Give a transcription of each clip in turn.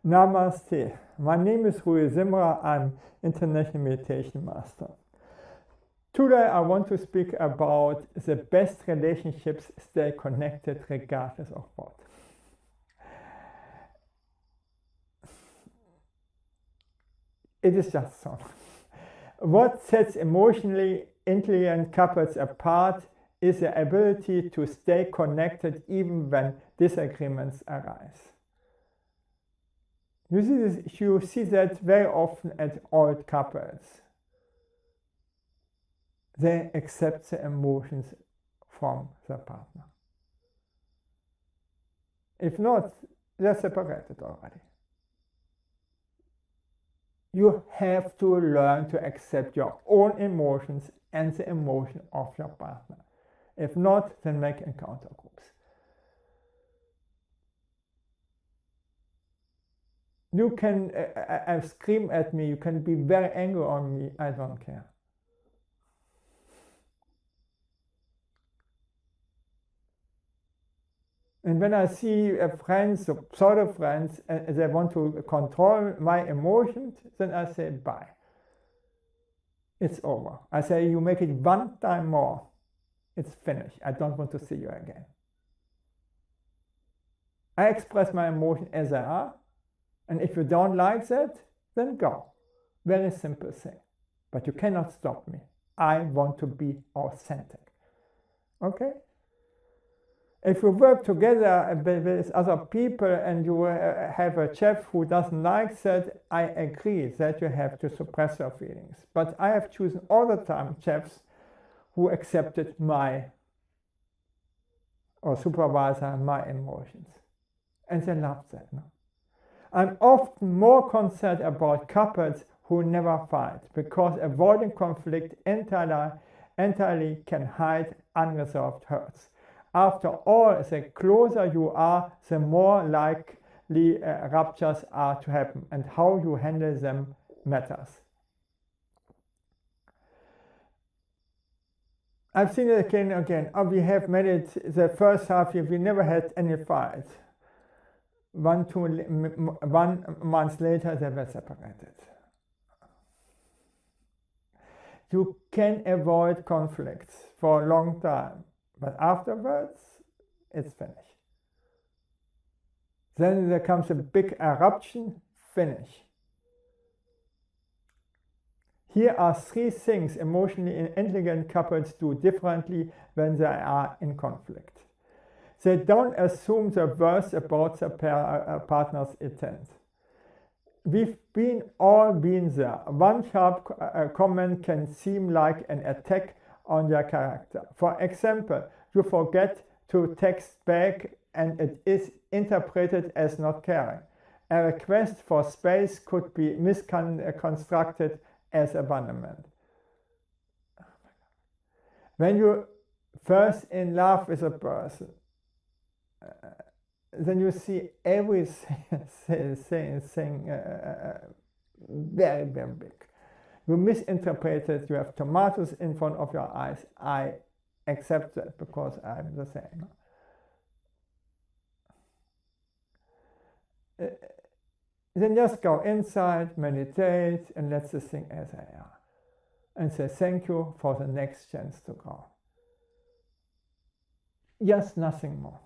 Namaste. My name is Rui Simra. I'm International Meditation Master. Today I want to speak about the best relationships stay connected regardless of what. It is just so. What sets emotionally intelligent couples apart is the ability to stay connected even when disagreements arise. You see that very often at old couples. They accept the emotions from their partner. If not, they're separated already. You have to learn to accept your own emotions and the emotion of your partner. If not, then make encounter groups. You can scream at me, you can be very angry on me, I don't care. And when I see friends or pseudo-friends and they want to control my emotions, then I say bye. It's over. I say you make it one time more, it's finished. I don't want to see you again. I express my emotion as they are. And if you don't like that, then go. Very simple thing. But you cannot stop me. I want to be authentic. Okay? If you work together with other people and you have a chef who doesn't like that, I agree that you have to suppress your feelings. But I have chosen all the time chefs who accepted or supervisor my emotions. And they loved that. No? I'm often more concerned about couples who never fight, because avoiding conflict entirely can hide unresolved hurts. After all, the closer you are, the more likely ruptures are to happen, and how you handle them matters. I've seen it again and again. Oh, we have made it the first half year, we never had any fight. 1 month later, they were separated. You can avoid conflicts for a long time, but afterwards, it's finished. Then there comes a big eruption, finish. Here are 3 things emotionally intelligent couples do differently when they are in conflict. They don't assume the worst about their partner's intent. We've all been there. One sharp comment can seem like an attack on your character. For example, you forget to text back and it is interpreted as not caring. A request for space could be misconstrued as abandonment. When you're first in love with a person, then you see everything very, very big. You misinterpret it, you have tomatoes in front of your eyes. I accept that because I'm the same. Then just go inside, meditate, and let the thing as they are. And say thank you for the next chance to grow. Just nothing more.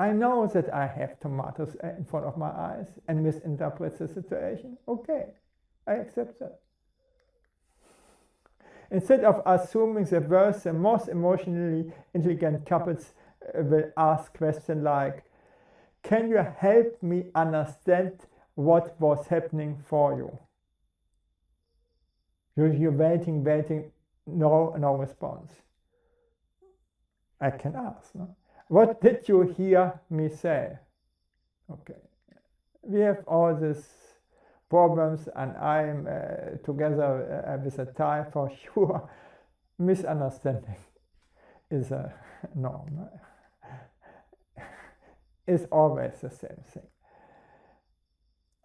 I know that I have tomatoes in front of my eyes and misinterpret the situation. Okay, I accept that. Instead of assuming the worst, the most emotionally intelligent couples will ask questions like, can you help me understand what was happening for you? You're waiting, no response. I can ask, no? What did you hear me say? Okay. We have all these problems and I'm together with a tie for sure. Misunderstanding is a norm. It's always the same thing.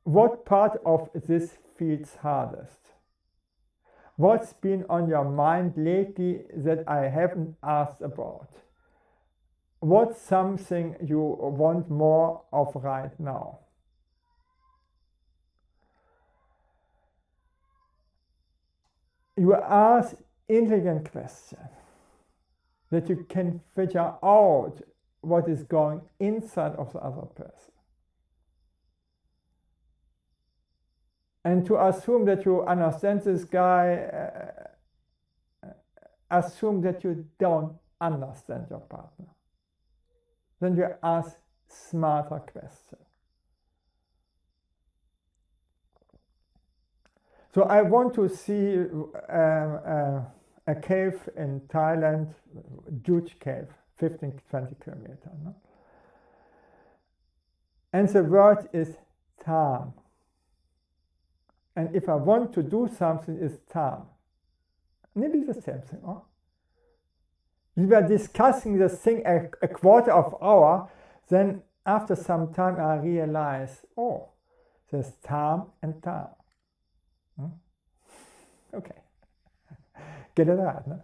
What part of this feels hardest? What's been on your mind lately that I haven't asked about? What's something you want more of right now? you ask intelligent questions, that you can figure out what is going inside of the other person. And to assume that you understand this guy, assume that you don't understand your partner. Then you ask smarter questions. So I want to see a cave in Thailand, huge cave, 15, 20 kilometers. No? And the word is tam. And if I want to do something, it's tam. Maybe the same thing. Huh? We were discussing this thing a quarter of an hour, then after some time I realized, oh, there's tam and tam. Okay. Get it right, no?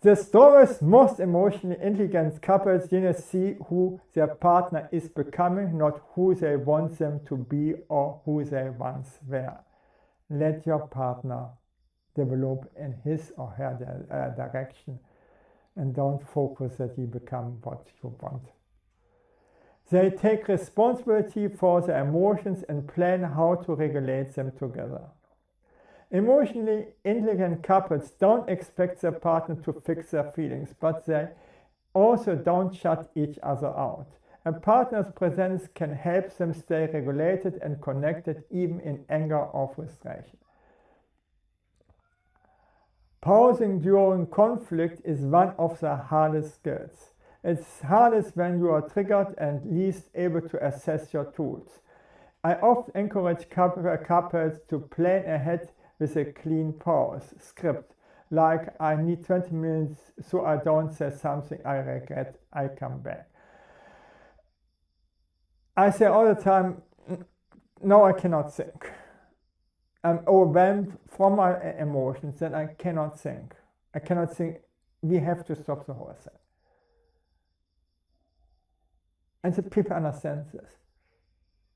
The strongest, most emotionally intelligent couples see who their partner is becoming, not who they want them to be or who they once were. Let your partner develop in his or her direction, and don't focus that he become what you want. They take responsibility for their emotions and plan how to regulate them together. Emotionally intelligent couples don't expect their partner to fix their feelings, but they also don't shut each other out. A partner's presence can help them stay regulated and connected even in anger or frustration. Pausing during conflict is one of the hardest skills. It's hardest when you are triggered and least able to assess your tools. I often encourage couples to plan ahead with a clean pause script, like I need 20 minutes so I don't say something I regret, I come back. I say all the time, no, I cannot think. I'm overwhelmed from my emotions, then I cannot think. I cannot think, we have to stop the whole thing. And the people understand this.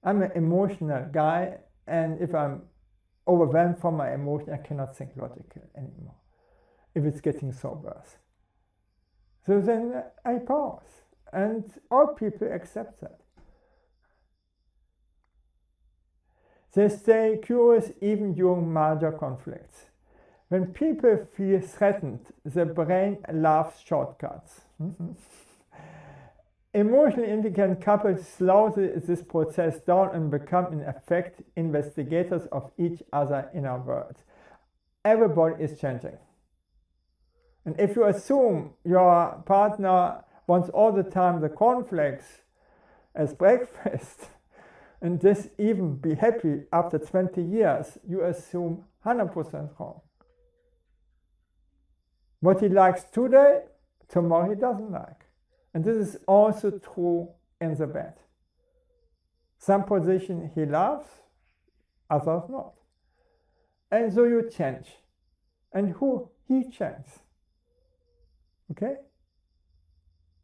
I'm an emotional guy, and if I'm overwhelmed from my emotion, I cannot think logically anymore, if it's getting so worse. So then I pause, and all people accept that. They stay curious even during major conflicts. When people feel threatened, the brain loves shortcuts. Emotionally intelligent couples slow this process down and become, in effect, investigators of each other's inner world. Everybody is changing. And if you assume your partner wants all the time the cornflakes as breakfast, and this even be happy after 20 years, you assume 100% wrong. What he likes today, tomorrow he doesn't like. And this is also true in the bed. Some position he loves, others not. And so you change. And who he changes. Okay?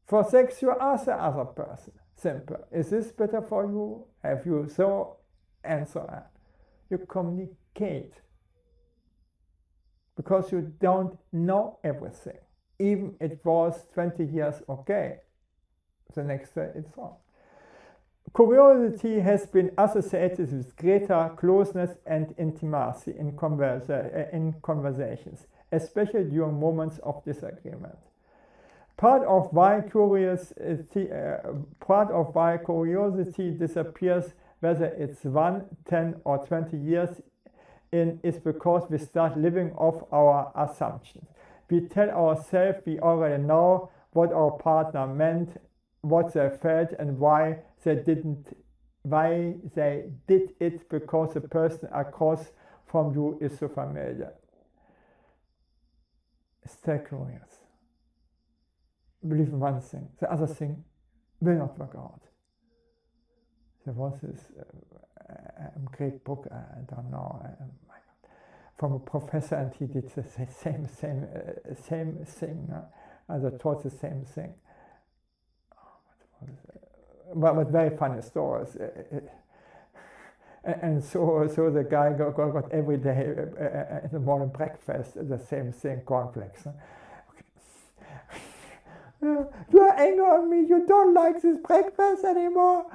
For sex, you ask the other person. Simple. Is this better for you? Have you so? And so on. You communicate. Because you don't know everything. Even it was 20 years okay. The next day it's wrong. Curiosity has been associated with greater closeness and intimacy in conversations, especially during moments of disagreement. Part of why curiosity disappears, whether it's 1, 10 or 20 years in, is because we start living off our assumptions. We tell ourselves we already know what our partner meant, what they felt, and why they did it, because the person across from you is so familiar. Stay curious. Believe in one thing, the other thing will not work out. There was this great book, I don't know, from a professor, and he did the same thing. I taught the same thing. But very funny stories. And so the guy got every day in the morning breakfast the same thing, cornflakes. You are angry on me, you don't like this breakfast anymore.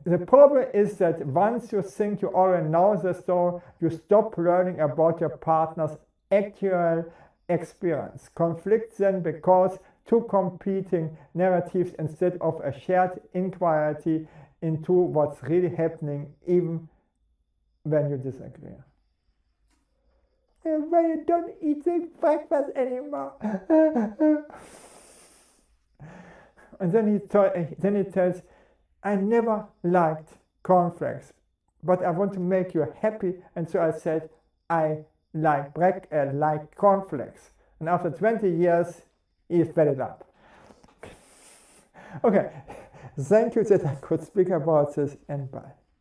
The problem is that once you think you already know the story, you stop learning about your partner's actual experience. Conflicts then because two competing narratives instead of a shared inquiry into what's really happening, even when you disagree. When you don't eat the breakfast anymore. And then he tells, I never liked cornflakes, but I want to make you happy, and so I said, I like cornflakes. And after 20 years, he fed it up. Okay, thank you that I could speak about this, and bye.